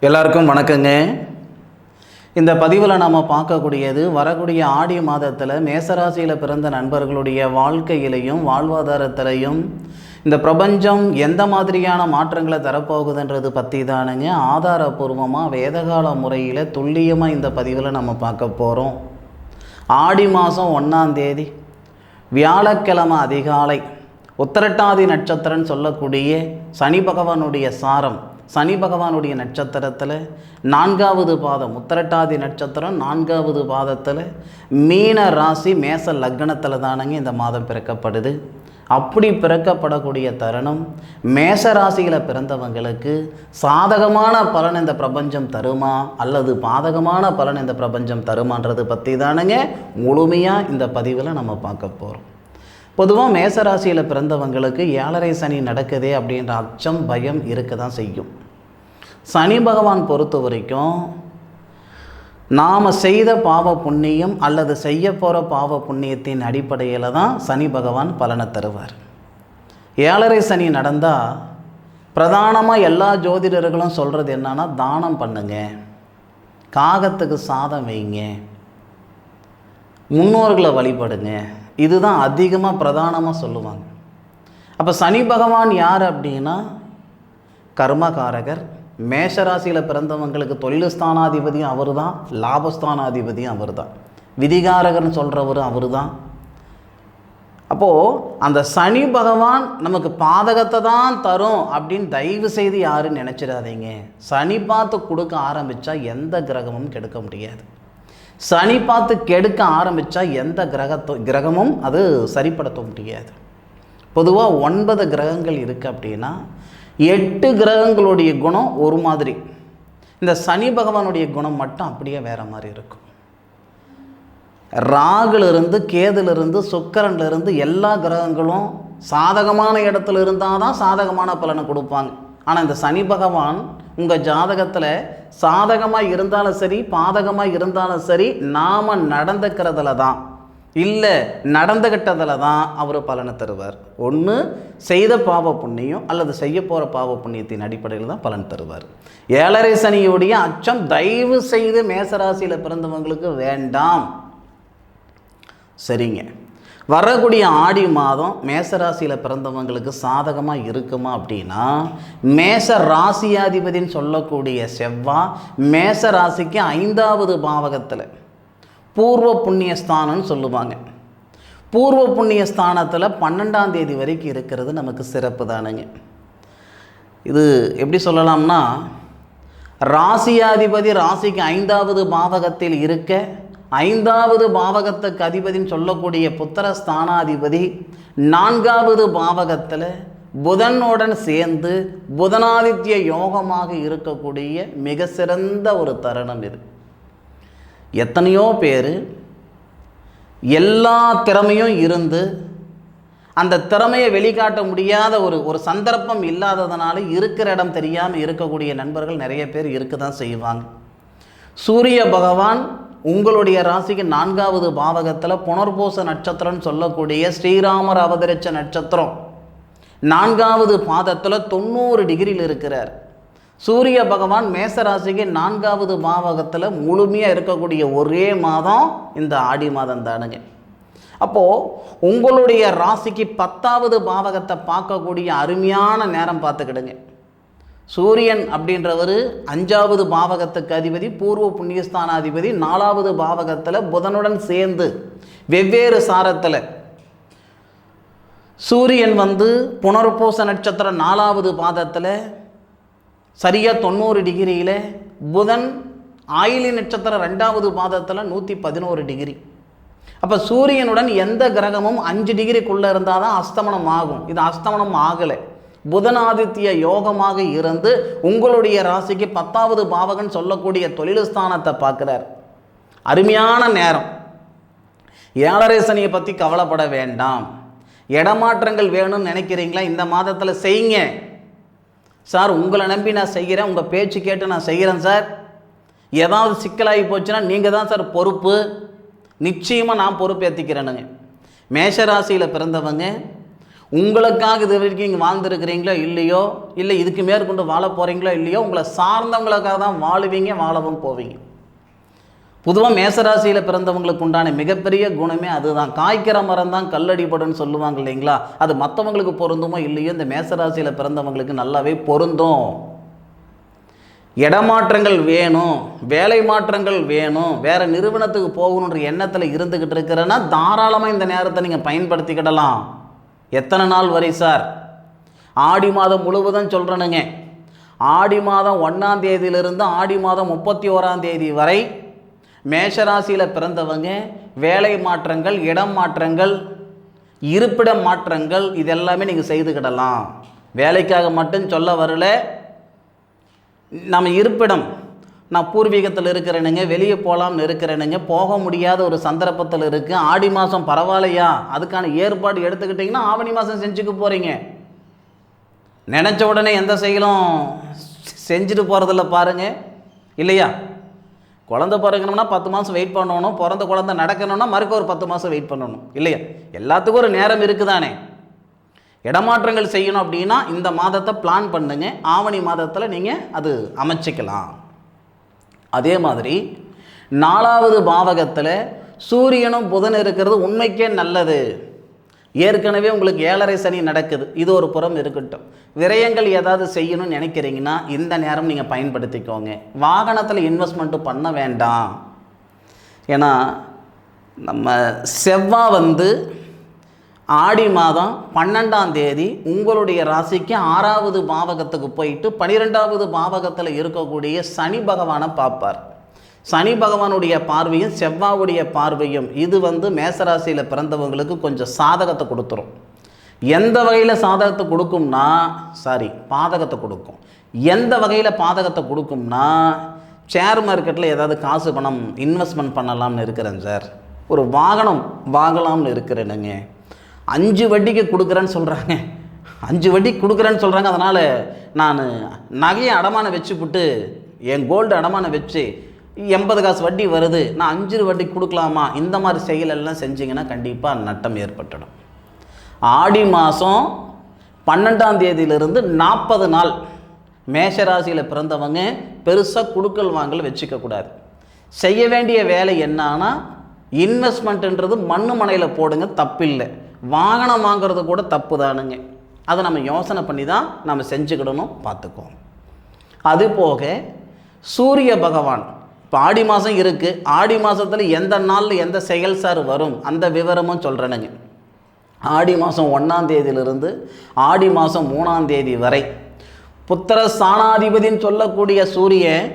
எல்லாருக்கும் வணக்கங்க. இந்த பதிவில் நாம் பார்க்கக்கூடியது வரக்கூடிய ஆடி மாதத்தில் மேசராசியில் பிறந்த நண்பர்களுடைய வாழ்க்கையிலையும் வாழ்வாதாரத்திலையும் இந்த பிரபஞ்சம் எந்த மாதிரியான மாற்றங்களை தரப்போகுதுன்றது பற்றி தானுங்க ஆதாரபூர்வமாக வேதகால முறையில் துல்லியமாக இந்த பதிவில் நம்ம பார்க்க போகிறோம். ஆடி மாதம் 1ஆம் தேதி வியாழக்கிழமை அதிகாலை உத்திரட்டாதி நட்சத்திரன்னு சொல்லக்கூடிய சனி பகவானுடைய சாரம், சனி பகவானுடைய நட்சத்திரத்தில் 4வது பாதம், உத்திரட்டாதி நட்சத்திரம் 4வது பாதத்தில் மீன ராசி மேச லக்னத்தில் தானுங்க இந்த மாதம் பிறக்கப்படுது. அப்படி பிறக்கப்படக்கூடிய தருணம் மேச ராசியில் பிறந்தவங்களுக்கு சாதகமான பலன் இந்த பிரபஞ்சம் தருமா அல்லது பாதகமான பலன் இந்த பிரபஞ்சம் தருமான்றது பற்றி தானுங்க முழுமையாக இந்த பதிவில் நம்ம பார்க்க போகிறோம். பொதுவாக மேசராசியில் பிறந்தவங்களுக்கு 7.5 சனி நடக்குதே அப்படின்ற அச்சம் பயம் இருக்க தான் செய்யும். சனி பகவான் பொறுத்த வரைக்கும் நாம் செய்த பாவ புண்ணியம் அல்லது செய்ய போகிற பாவ புண்ணியத்தின் அடிப்படையில் தான் சனி பகவான் பலனை தருவார். 7.5 சனி நடந்தால் பிரதானமாக எல்லா ஜோதிடர்களும் சொல்கிறது என்னன்னா, தானம் பண்ணுங்க, காகத்துக்கு சாதம் வைங்க, முன்னோர்களை வழிபடுங்க, இதுதான் அதிகமாக பிரதானமாக சொல்லுவாங்க. அப்போ சனி பகவான் யார் அப்படின்னா கர்மகாரகர். மேஷராசியில் பிறந்தவங்களுக்கு தொழில் ஸ்தானாதிபதியும் அவர் தான், லாபஸ்தானாதிபதியும் அவர் தான், விதிகாரகர்னு சொல்கிறவரும் அவர் தான். அப்போது அந்த சனி பகவான் நமக்கு பாதகத்தை தான் தரும் அப்படின்னு தயவு செய்து யாரும் நினச்சிடாதீங்க. சனி பார்த்து கொடுக்க ஆரம்பித்தா எந்த கிரகமும் கெடுக்க முடியாது. சனி பார்த்து கெடுக்க ஆரம்பித்தா எந்த கிரகமும் அது சரிப்படுத்த முடியாது. பொதுவாக 9 கிரகங்கள் இருக்குது அப்படின்னா 8 கிரகங்களுடைய குணம் ஒரு மாதிரி, இந்த சனி பகவானுடைய குணம் மட்டும் அப்படியே வேறு மாதிரி இருக்கும். ராகுலிருந்து கேதுலிருந்து சுக்கிரன்லேருந்து எல்லா கிரகங்களும் சாதகமான இடத்துல இருந்தால் தான் சாதகமான பலனை கொடுப்பாங்க. ஆனால் இந்த சனி பகவான் உங்கள் ஜாதகத்தில் சாதகமாக இருந்தாலும் சரி பாதகமாக இருந்தாலும் சரி நாம் நடந்துக்கிறதுல தான், இல்லை நடந்துக்கிட்டதில் தான் அவர் பலனை தருவார். ஒன்று செய்த பாவ புண்ணியம் அல்லது செய்ய போகிற பாவ புண்ணியத்தின் அடிப்படையில் தான் பலன் தருவார். 7.5 சனியுடைய அச்சம் தயவு செய்து மேசராசியில் பிறந்தவங்களுக்கு வேண்டாம். சரிங்க, வரக்கூடிய ஆடி மாதம் மேசராசியில் பிறந்தவங்களுக்கு சாதகமாக இருக்குமா அப்படின்னா, மேச ராசியாதிபதின்னு சொல்லக்கூடிய செவ்வாய் மேச ராசிக்கு 5வது பாவகத்தில் பூர்வ புண்ணியஸ்தானம்னு சொல்லுவாங்க. பூர்வ புண்ணியஸ்தானத்தில் 12ஆம் தேதி வரைக்கும் இருக்கிறது நமக்கு சிறப்பு தானுங்க. இது எப்படி சொல்லலாம்னா, ராசியாதிபதி ராசிக்கு 5வது பாவகத்தில் இருக்க 5வது பாவகத்துக்கு அதிபதின்னு சொல்லக்கூடிய புத்திரஸ்தானாதிபதி 4வது பாவகத்தில் புதனுடன் சேர்ந்து புதனாதித்ய யோகமாக இருக்கக்கூடிய மிக சிறந்த ஒரு தருணம் இது. எத்தனையோ பேர் எல்லா திறமையும் இருந்து அந்த திறமையை வெளிக்காட்ட முடியாத ஒரு சந்தர்ப்பம் இல்லாததுனால இருக்கிற இடம் தெரியாமல் இருக்கக்கூடிய நண்பர்கள் நிறைய பேர் இருக்க தான் செய்வாங்க. சூரிய பகவான் உங்களுடைய ராசிக்கு 4வது பாவகத்தில் புனர்பூச நட்சத்திரம்னு சொல்லக்கூடிய ஸ்ரீராமர் அவதரித்த நட்சத்திரம் 4வது பாதத்தில் 90 டிகிரியில் இருக்கிறார். சூரிய பகவான் மேச ராசிக்கு 4வது பாவகத்தில் முழுமையாக இருக்கக்கூடிய ஒரே மாதம் இந்த ஆடி மாதம் தானுங்க. அப்போது உங்களுடைய ராசிக்கு 10வது பாவகத்தை பார்க்கக்கூடிய அருமையான நேரம் பார்த்துக்கிடுங்க. சூரியன் அப்படின்றவர் 5வது பாவகத்துக்கு அதிபதி, பூர்வ புண்ணியஸ்தானாதிபதி, 4வது பாவகத்தில் புதனுடன் சேர்ந்து வெவ்வேறு சாரத்தில் சூரியன் புனர்பூச நட்சத்திரம் 4வது பாதத்தில் சரியாக 90 டிகிரியில், புதன் ஆயிலி நட்சத்திரம் 2வது பாதத்தில் 111 டிகிரி. அப்போ சூரியனுடன் எந்த கிரகமும் 5 டிகிரிக்குள்ளே இருந்தால் தான் அஸ்தமனம் ஆகும். இது அஸ்தமனம் ஆகலை. புதனாதித்ய யோகமாக இருந்து உங்களுடைய ராசிக்கு 10வது பாவகன் சொல்லக்கூடிய தொழில் ஸ்தானத்தை பார்க்குறார். அருமையான நேரம். 7.5 சனியை பற்றி கவலைப்பட வேண்டாம். இடமாற்றங்கள் வேணும்னு நினைக்கிறீங்களா? இந்த மாதத்தில் செய்யுங்க. சார் உங்களை நம்பி நான் செய்கிறேன், உங்கள் பேச்சு கேட்டு நான் செய்கிறேன் சார், ஏதாவது சிக்கலாகி போச்சுன்னா நீங்கள் தான் சார் பொறுப்பு. நிச்சயமாக நான் பொறுப்பேற்றிக்கிறேனுங்க. மேஷராசியில் பிறந்தவங்க உங்களுக்காக இது வரைக்கும் இங்கே வாழ்ந்துருக்கிறீங்களோ இல்லையோ, இல்லை இதுக்கு மேற்கொண்டு வாழ போகிறீங்களோ இல்லையோ, உங்களை சார்ந்தவங்களுக்காக தான் வாழுவீங்க, வாழவும் போவீங்க. பொதுவாக மேசராசியில் பிறந்தவங்களுக்கு உண்டான மிகப்பெரிய குணமே அதுதான். காய்க்கிற மரம் தான் கல்லடிபடுன்னு சொல்லுவாங்க இல்லைங்களா, அது மற்றவங்களுக்கு பொருந்துமோ இல்லையோ இந்த மேசராசியில் பிறந்தவங்களுக்கு நல்லாவே பொருந்தும். இடமாற்றங்கள் வேணும், வேலை மாற்றங்கள் வேணும், வேறு நிறுவனத்துக்கு போகணுன்ற எண்ணத்தில் இருந்துக்கிட்டு இருக்கிறேன்னா தாராளமாக இந்த நேரத்தை நீங்கள் பயன்படுத்திக்கிடலாம். எத்தனை நாள் வரை சார்? ஆடி மாதம் முழுவதும் சொல்கிறேனுங்க. ஆடி மாதம் 1ஆம் தேதியிலிருந்து ஆடி மாதம் 31ஆம் தேதி வரை மேஷராசியில் பிறந்தவங்க வேலை மாற்றங்கள், இடம் மாற்றங்கள், இருப்பிட மாற்றங்கள் இதெல்லாமே நீங்கள் செய்துக்கிடலாம். வேலைக்காக மட்டும் சொல்ல வரல. நம்ம இருப்பிடம், நான் பூர்வீகத்தில் இருக்கிறேனுங்க, வெளியே போகலாம்னு இருக்கிறேனுங்க, போக முடியாத ஒரு சந்தர்ப்பத்தில் இருக்குது, ஆடி மாதம் பரவாயில்லையா, அதுக்கான ஏற்பாடு எடுத்துக்கிட்டிங்கன்னா ஆவணி மாதம் செஞ்சுக்க போகிறீங்க. நினச்ச உடனே எந்த செயலும் செஞ்சுட்டு போகிறதில்ல பாருங்கள், இல்லையா? குழந்தை பிறக்கணும்னா 10 மாதம் வெயிட் பண்ணணும், பிறந்த குழந்தை நடக்கணும்னா மறுக்க ஒரு 10 மாதம் வெயிட் பண்ணணும், இல்லையா? எல்லாத்துக்கும் ஒரு நேரம் இருக்குதானே. இடமாற்றங்கள் செய்யணும் அப்படின்னா இந்த மாதத்தை பிளான் பண்ணுங்க, ஆவணி மாதத்தில் நீங்கள் அது அமைச்சிக்கலாம். அதே மாதிரி 4வது பாவகத்தில் சூரியனும் புதன் இருக்கிறது உண்மைக்கே நல்லது. ஏற்கனவே உங்களுக்கு 7.5 சனி நடக்குது, இது ஒரு புறம் இருக்கட்டும். விரயங்கள் ஏதாவது செய்யணும்னு நினைக்கிறீங்கன்னா இந்த நேரம் நீங்கள் பயன்படுத்திக்கோங்க. வாகனத்தில் இன்வெஸ்ட்மெண்ட்டு பண்ண வேண்டாம். ஏன்னா நம்ம செவ்வாய் ஆடி மாதம் 12ஆம் தேதி உங்களுடைய ராசிக்கு 6வது பாவகத்துக்கு போயிட்டு 12வது பாவகத்தில் இருக்கக்கூடிய சனி பகவானை பார்ப்பார். சனி பகவானுடைய பார்வையும் செவ்வாவுடைய பார்வையும் இது மேசராசியில் பிறந்தவங்களுக்கு கொஞ்சம் சாதகத்தை கொடுத்துரும். எந்த வகையில் சாதகத்தை கொடுக்கும்னா பாதகத்தை கொடுக்கும். எந்த வகையில் பாதகத்தை கொடுக்கும்னா, ஷேர் மார்க்கெட்டில் ஏதாவது காசு பணம் இன்வெஸ்ட்மெண்ட் பண்ணலாம்னு இருக்கிறேன் சார், ஒரு வாகனம் வாங்கலாம்னு இருக்கிறேனுங்க, 5 வட்டிக்கு கொடுக்குறேன்னு சொல்கிறாங்க, 5 வட்டிக்கு கொடுக்குறேன்னு சொல்கிறாங்க, அதனால் நான் நகையை அடமானம் வச்சுப்புட்டு என் கோல்டு அடமானம் வச்சு 80 காசு வட்டி வருது, நான் 5 வட்டிக்கு கொடுக்கலாமா, இந்த மாதிரி செயலெல்லாம் செஞ்சிங்கன்னா கண்டிப்பாக நட்டம் ஏற்பட்டுடும். ஆடி மாதம் 12ஆம் தேதியிலிருந்து 40 நாள் மேஷராசியில் பிறந்தவங்க பெருசாக கொடுக்கல் வாங்கல் வச்சுக்கக்கூடாது. செய்ய வேண்டிய வேலை என்னன்னா, இன்வெஸ்ட்மெண்ட்டுன்றது மண்ணு மனையில் போடுங்க, தப்பில்லை. வாகனம் வாங்கிறது கூட தப்பு தானுங்க. அதை நம்ம யோசனை பண்ணி தான் நம்ம செஞ்சுக்கிடணும், பார்த்துக்குவோம். அதுபோக சூரிய பகவான் இப்போ ஆடி மாதம் இருக்குது, ஆடி மாதத்தில் எந்த நாளில் எந்த செயல் சார் வரும் அந்த விவரமும் சொல்கிறேனுங்க. ஆடி மாதம் 1ஆம் தேதியிலிருந்து ஆடி மாதம் 3ஆம் தேதி வரை புத்திர ஸ்தானாதிபதின்னு சொல்லக்கூடிய சூரியன்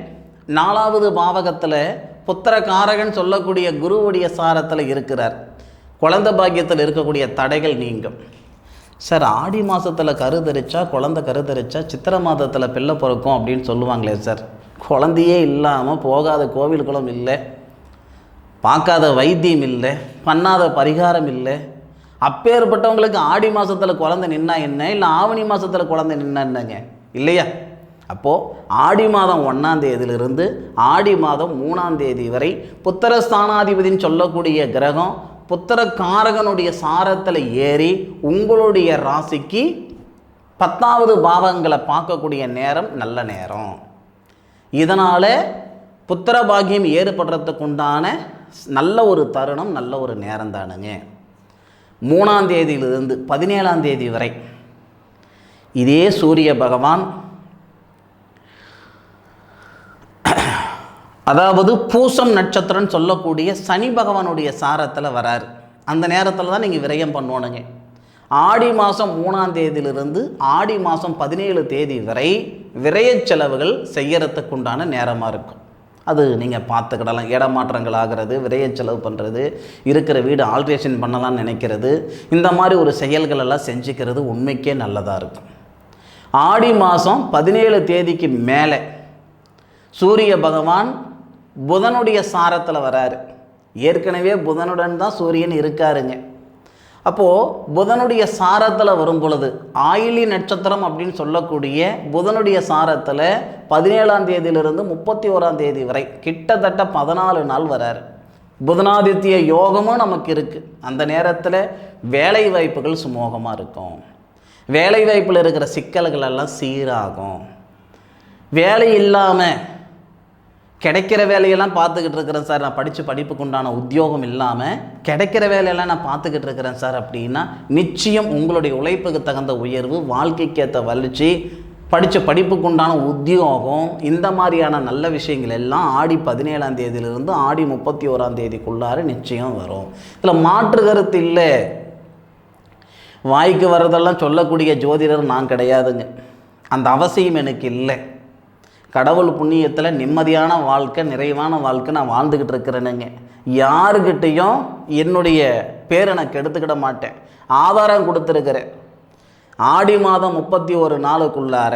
4வது பாவகத்தில் புத்திரகாரகன் சொல்லக்கூடிய குருவுடைய சாரத்தில் இருக்கிறார். குழந்தை பாக்கியத்தில் இருக்கக்கூடிய தடைகள் நீங்கும். சார் ஆடி மாதத்தில் கருதரிச்சா, குழந்தை கருதரிச்சா சித்திரை மாதத்தில் பிள்ளை பிறக்கும் அப்படின்னு சொல்லுவாங்களே சார், குழந்தையே இல்லாமல் போகாத கோவில் குளம் இல்லை, பார்க்காத வைத்தியம் இல்லை, பண்ணாத பரிகாரம் இல்லை. அப்பேற்பட்டவங்களுக்கு ஆடி மாதத்தில் குழந்தை நின்னா என்ன, இல்லை ஆவணி மாதத்தில் குழந்தை நின்னா என்னங்க, இல்லையா? அப்போது ஆடி மாதம் 1ஆம் தேதியிலிருந்து ஆடி மாதம் 3ஆம் தேதி வரை புத்திரஸ்தானாதிபதினு சொல்லக்கூடிய கிரகம் புத்திரகாரகனுடைய சாரத்தில் ஏறி உங்களுடைய ராசிக்கு 10வது பாவங்களை பார்க்கக்கூடிய நேரம் நல்ல நேரம். இதனால் புத்திர பாக்கியம் ஏற்படுறதுக்கு உண்டான நல்ல ஒரு தருணம், நல்ல ஒரு நேரம் தானுங்க. 3ஆம் தேதியிலிருந்து 17ஆம் தேதி வரை இதே சூரிய பகவான், அதாவது பூசம் நட்சத்திரம்னு சொல்லக்கூடிய சனி பகவானுடைய சாரத்தில் வராரு. அந்த நேரத்தில் தான் நீங்கள் விரயம் பண்ணணுங்க. ஆடி மாதம் 3ஆம் தேதியிலிருந்து ஆடி மாதம் 17 தேதி வரை விரய செலவுகள் செய்யறதுக்கு உண்டான நேரமாக இருக்கும். அது நீங்கள் பார்த்துக்கிடலாம். இடமாற்றங்கள் ஆகிறது, விரைய செலவு பண்ணுறது, இருக்கிற வீடு ஆல்ட்ரேஷன் பண்ணலாம்னு நினைக்கிறது, இந்த மாதிரி ஒரு செயல்கள் எல்லாம் செஞ்சுக்கிறது உண்மைக்கே நல்லதாக இருக்கும். ஆடி மாதம் 17 தேதிக்கு மேலே சூரிய பகவான் புதனுடைய சாரத்தில் வராரு. ஏற்கனவே புதனுடன் தான் சூரியன் இருக்காருங்க. அப்போது புதனுடைய சாரத்தில் வரும் பொழுது ஆயிலி நட்சத்திரம் அப்படின்னு சொல்லக்கூடிய புதனுடைய சாரத்தில் 17ஆம் தேதியிலிருந்து 31ஆம் தேதி வரை கிட்டத்தட்ட 14 நாள் வராரு. புதனாதித்ய யோகமும் நமக்கு இருக்குது. அந்த நேரத்தில் வேலை வாய்ப்புகள் சுமூகமாக இருக்கும். வேலை வாய்ப்பில் இருக்கிற சிக்கல்கள் எல்லாம் சீராகும். வேலை இல்லாமல் கிடைக்கிற வேலையெல்லாம் பார்த்துக்கிட்டு இருக்கிறேன் சார், நான் படித்த படிப்புக்கு உண்டான உத்தியோகம் இல்லாமல் கிடைக்கிற வேலையெல்லாம் நான் பார்த்துக்கிட்டு இருக்கிறேன் சார் அப்படின்னா நிச்சயம் உங்களுடைய உழைப்புக்கு தகுந்த உயர்வு, வாழ்க்கைக்கு ஏற்ற வளர்ச்சி, படித்த படிப்புக்கு உண்டான உத்தியோகம், இந்த மாதிரியான நல்ல விஷயங்கள் எல்லாம் ஆடி 17ஆம் தேதியிலிருந்து ஆடி 31ஆம் தேதிக்குள்ளார நிச்சயம் வரும். இதில் மாற்று கருத்து இல்லை. வாய்க்கு வர்றதெல்லாம் சொல்லக்கூடிய ஜோதிடர் நான் கிடையாதுங்க. அந்த அவசியம் எனக்கு இல்லை. கடவுள் புண்ணியத்தில் நிம்மதியான வாழ்க்கை, நிறைவான வாழ்க்கை நான் வாழ்ந்துக்கிட்டு இருக்கிறேனுங்க. யாருக்கிட்டையும் என்னுடைய பேரை நான் கெடுத்துக்கிட மாட்டேன். ஆதாரம் கொடுத்துருக்கிறேன். ஆடி மாதம் 31 நாளுக்குள்ளார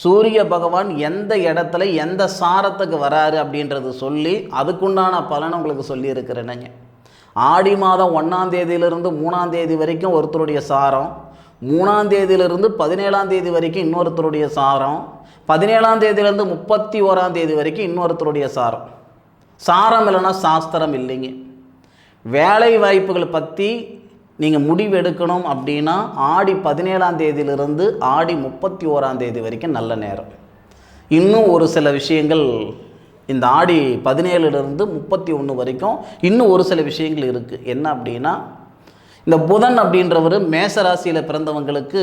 சூரிய பகவான் எந்த இடத்துல எந்த சாரத்துக்கு வராரு அப்படின்றது சொல்லி அதுக்குண்டான பலனை உங்களுக்கு சொல்லியிருக்கிறேனுங்க. ஆடி மாதம் 1ஆம் தேதியிலிருந்து 3ஆம் தேதி வரைக்கும் ஒருத்தருடைய சாரம், 3ஆம் தேதியிலிருந்து 17ஆம் தேதி வரைக்கும் இன்னொருத்தருடைய சாரம், 17ஆம் தேதியிலேருந்து 31ஆம் தேதி வரைக்கும் இன்னொருத்தருடைய சாரம். சாரம் இல்லைன்னா சாஸ்திரம் இல்லைங்க. வேலை வாய்ப்புகள் பற்றி நீங்கள் முடிவு எடுக்கணும் அப்படின்னா ஆடி 17ஆம் தேதியிலிருந்து ஆடி 31ஆம் தேதி வரைக்கும் நல்ல நேரம். இன்னும் ஒரு சில விஷயங்கள் இந்த ஆடி 17லிருந்து 31 வரைக்கும் இன்னும் ஒரு சில விஷயங்கள் இருக்குது. என்ன அப்படின்னா, இந்த புதன் அப்படின்றவர் மேசராசியில் பிறந்தவங்களுக்கு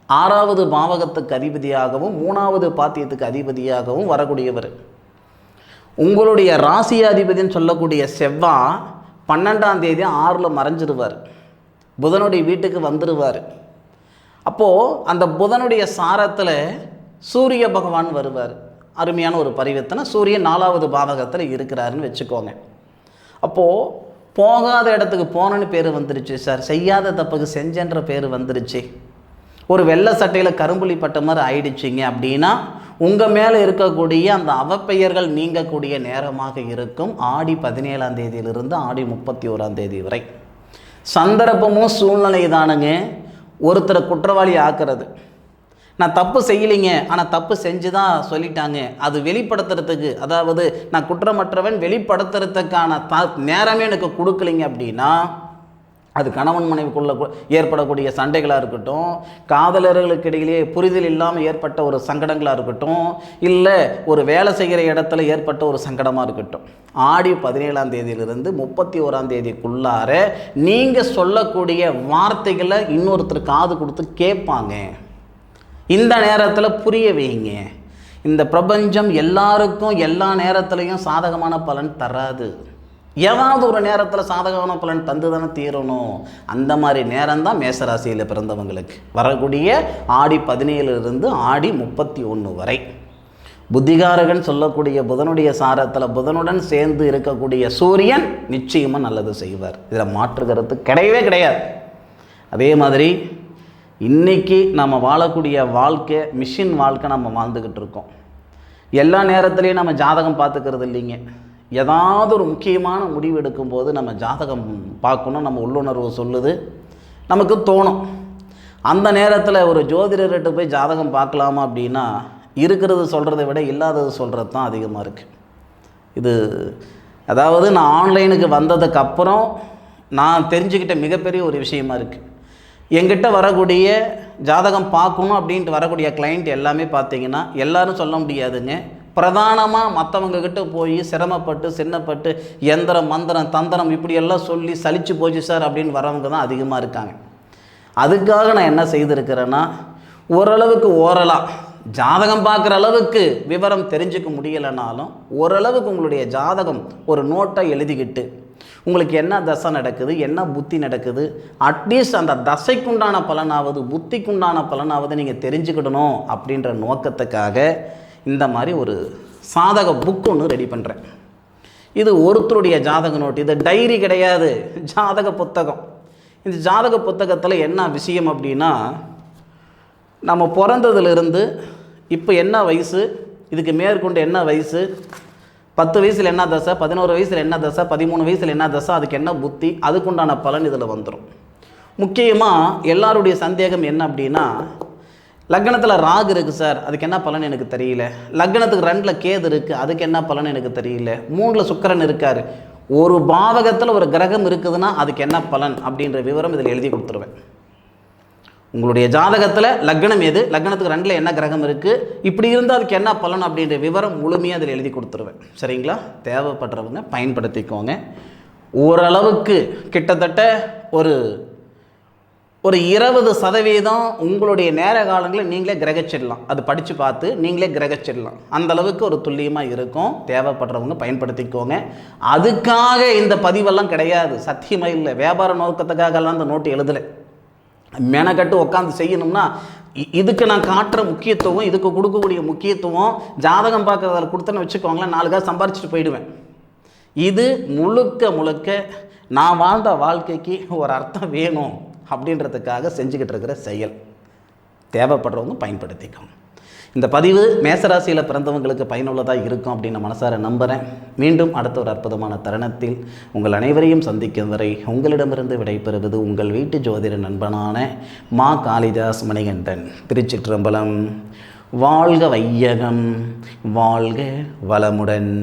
6வது பாவகத்துக்கு அதிபதியாகவும் 3வது பாத்தியத்துக்கு அதிபதியாகவும் வரக்கூடியவர். உங்களுடைய ராசி அதிபதினு சொல்லக்கூடிய செவ்வாய் 12ஆம் தேதி 6ல் மறைஞ்சிருவார். புதனுடைய வீட்டுக்கு வந்துடுவார். அப்போது அந்த புதனுடைய சாரத்தில் சூரிய பகவான் வருவார். அருமையான ஒரு பரிவர்த்தனை. சூரியன் 4வது பாவகத்தில் இருக்கிறாருன்னு வச்சுக்கோங்க. அப்போது போகாத இடத்துக்கு போனன்னு பேர் வந்துருச்சு சார், செய்யாத தப்புக்கு செஞ்சன்ற பேர் வந்துருச்சு, ஒரு வெள்ளை சட்டையில் கரும்புலி பட்ட மாதிரி ஆயிடுச்சிங்க அப்படின்னா உங்கள் மேலே இருக்கக்கூடிய அந்த அவப்பெயர்கள் நீங்கக்கூடிய நேரமாக இருக்கும் ஆடி 17ஆம் தேதியிலிருந்து ஆடி 31ஆம் தேதி வரை. சந்தர்ப்பமும் சூழ்நிலை தானுங்க ஒருத்தரை குற்றவாளி ஆக்குறது. நான் தப்பு செய்யலைங்க, ஆனால் தப்பு செஞ்சு தான் சொல்லிட்டாங்க, அது வெளிப்படுத்துறதுக்கு, அதாவது நான் குற்றமற்றவன் வெளிப்படுத்துறதுக்கான நேரமே எனக்கு கொடுக்கலைங்க அப்படின்னா அது கணவன் மனைவிக்குள்ள ஏற்படக்கூடிய சண்டைகளாக இருக்கட்டும், காதலர்களுக்கு இடையிலே புரிதல் இல்லாமல் ஏற்பட்ட ஒரு சங்கடங்களாக இருக்கட்டும், இல்லை ஒரு வேலை செய்கிற இடத்துல ஏற்பட்ட ஒரு சங்கடமாக இருக்கட்டும், ஆடி 17ஆம் தேதியிலிருந்து 31ஆம் தேதிக்குள்ளார நீங்கள் சொல்லக்கூடிய வார்த்தைகளை இன்னொருத்தர் காது கொடுத்து கேட்பாங்க. இந்த நேரத்தில் புரிய வைங்க. இந்த பிரபஞ்சம் எல்லாருக்கும் எல்லா நேரத்துலையும் சாதகமான பலன் தராது. ஏதாவது ஒரு நேரத்தில் சாதகமான பலன் தந்து தானே தீரணும். அந்த மாதிரி நேரம்தான் மேசராசியில் பிறந்தவங்களுக்கு வரக்கூடிய ஆடி 17லிருந்து ஆடி 31 வரை. புத்திகாரகன் சொல்லக்கூடிய புதனுடைய சாரத்தில் புதனுடன் சேர்ந்து இருக்கக்கூடிய சூரியன் நிச்சயமாக நல்லது செய்வார். இதில் மாற்று கருத்து கிடையவே கிடையாது. அதே மாதிரி இன்றைக்கி நம்ம வாழக்கூடிய வாழ்க்கை மிஷின் வாழ்க்கை நம்ம வாழ்ந்துக்கிட்டு இருக்கோம். எல்லா நேரத்துலையும் நம்ம ஜாதகம் பார்த்துக்கிறது இல்லைங்க. ஏதாவது ஒரு முக்கியமான முடிவு எடுக்கும்போது நம்ம ஜாதகம் பார்க்கணும், நம்ம உள்ளுணர்வு சொல்லுது, நமக்கு தோணும். அந்த நேரத்தில் ஒரு ஜோதிடர்கிட்ட போய் ஜாதகம் பார்க்கலாமா அப்படின்னா இருக்கிறது சொல்கிறத விட இல்லாதது சொல்கிறது தான் அதிகமாக இருக்குது. இது அதாவது நான் ஆன்லைனுக்கு வந்ததுக்கப்புறம் நான் தெரிஞ்சுக்கிட்ட மிகப்பெரிய ஒரு விஷயமா இருக்குது. எங்கிட்ட வரக்கூடிய ஜாதகம் பார்க்கணும் அப்படின்ட்டு வரக்கூடிய கிளைண்ட் எல்லாமே பார்த்தீங்கன்னா எல்லாரும் சொல்ல முடியாதுங்க. பிரதானமாக மற்றவங்கக்கிட்ட போய் சிரமப்பட்டு சின்னப்பட்டு எந்திரம் மந்திரம் தந்திரம் இப்படியெல்லாம் சொல்லி சலிச்சு போச்சு சார் அப்படின்னு வரவங்க தான் அதிகமாக இருக்காங்க. அதுக்காக நான் என்ன செய்திருக்கிறேன்னா, ஓரளவுக்கு ஜாதகம் பார்க்குற அளவுக்கு விவரம் தெரிஞ்சுக்க முடியலைனாலும் ஓரளவுக்கு உங்களுடைய ஜாதகம் ஒரு நோட்டை எழுதிக்கிட்டு உங்களுக்கு என்ன தசை நடக்குது, என்ன புத்தி நடக்குது, அட்லீஸ்ட் அந்த தசைக்குண்டான பலனாவது புத்திக்குண்டான பலனாவது நீங்கள் தெரிஞ்சுக்கிடணும் அப்படின்ற நோக்கத்துக்காக இந்த மாதிரி ஒரு சாதக புக் ஒன்று ரெடி பண்ணுறேன். இது ஒருத்தருடைய ஜாதக நோட்டு, இது டைரி கிடையாது, ஜாதக புத்தகம். இந்த ஜாதக புத்தகத்தில் என்ன விஷயம் அப்படின்னா, நம்ம பிறந்ததுலேருந்து இப்போ என்ன வயசு, இதுக்கு மேற்கொண்டு என்ன வயசு, 10 வயசில் என்ன தசை, 11 வயசில் என்ன தசை, 13 வயசில் என்ன தசை, அதுக்கு என்ன புத்தி, அதுக்குண்டான பலன் இதில் வந்துடும். முக்கியமாக எல்லாருடைய சந்தேகம் என்ன அப்படின்னா, லக்னத்தில் ராகு இருக்குது சார், அதுக்கு என்ன பலன் எனக்கு தெரியல, லக்னத்துக்கு 2ல் கேது இருக்குது, அதுக்கு என்ன பலன் எனக்கு தெரியல, 3ல் சுக்கிரன் இருக்கார், ஒரு பாவகத்தில் ஒரு கிரகம் இருக்குதுன்னா அதுக்கு என்ன பலன் அப்படின்ற விவரம் இதில் எழுதி கொடுத்துருவேன். உங்களுடைய ஜாதகத்தில் லக்னம் எது, லக்னத்துக்கு 2ல் என்ன கிரகம் இருக்குது, இப்படி இருந்தால் அதுக்கு என்ன பலன் அப்படின்ற விவரம் முழுமையாக அதில் எழுதி கொடுத்துருவேன். சரிங்களா? தேவைப்படுறவங்க பயன்படுத்திக்கோங்க. ஓரளவுக்கு கிட்டத்தட்ட ஒரு 20% உங்களுடைய நேர காலங்களில் நீங்களே கிரகிச்சிடலாம். அது படித்து பார்த்து நீங்களே கிரகிச்சிடலாம். அந்தளவுக்கு ஒரு துல்லியமாக இருக்கும். தேவைப்படுறவங்க பயன்படுத்திக்கோங்க. அதுக்காக இந்த பதிவெல்லாம் கிடையாது, சத்தியமாக இல்லை. வியாபார நோக்கத்துக்காகலாம் அந்த நோட்டு எழுதலை. மெனக்கட்டு உட்காந்து செய்யணும்னா இதுக்கு நான் காட்டுற முக்கியத்துவம், இதுக்கு கொடுக்கக்கூடிய முக்கியத்துவம், ஜாதகம் பார்க்குறதில் கொடுத்தேன்னு வச்சுக்கோங்களேன், 4 காசு சம்பாரிச்சிட்டு போயிடுவேன். இது முழுக்க நான் வாழ்ந்த வாழ்க்கைக்கு ஒரு அர்த்தம் வேணும் அப்படின்றதுக்காக செஞ்சுக்கிட்டு இருக்கிற செயல். தேவைப்படுறவங்க பயன்படுத்திக்கோங்க. இந்த பதிவு மேசராசியில் பிறந்தவங்களுக்கு பயனுள்ளதாக இருக்கும் அப்படின்னு மனசார நம்புகிறேன். மீண்டும் அடுத்த ஒரு அற்புதமான தருணத்தில் உங்கள் அனைவரையும் சந்திக்கும் வரை உங்களிடமிருந்து விடைபெறுவது உங்கள் வீட்டு ஜோதிட நண்பனான மா காளிதாஸ் மணிகண்டன். திருச்சிற்றம்பலம். வாழ்க வையகம், வாழ்க வளமுடன்.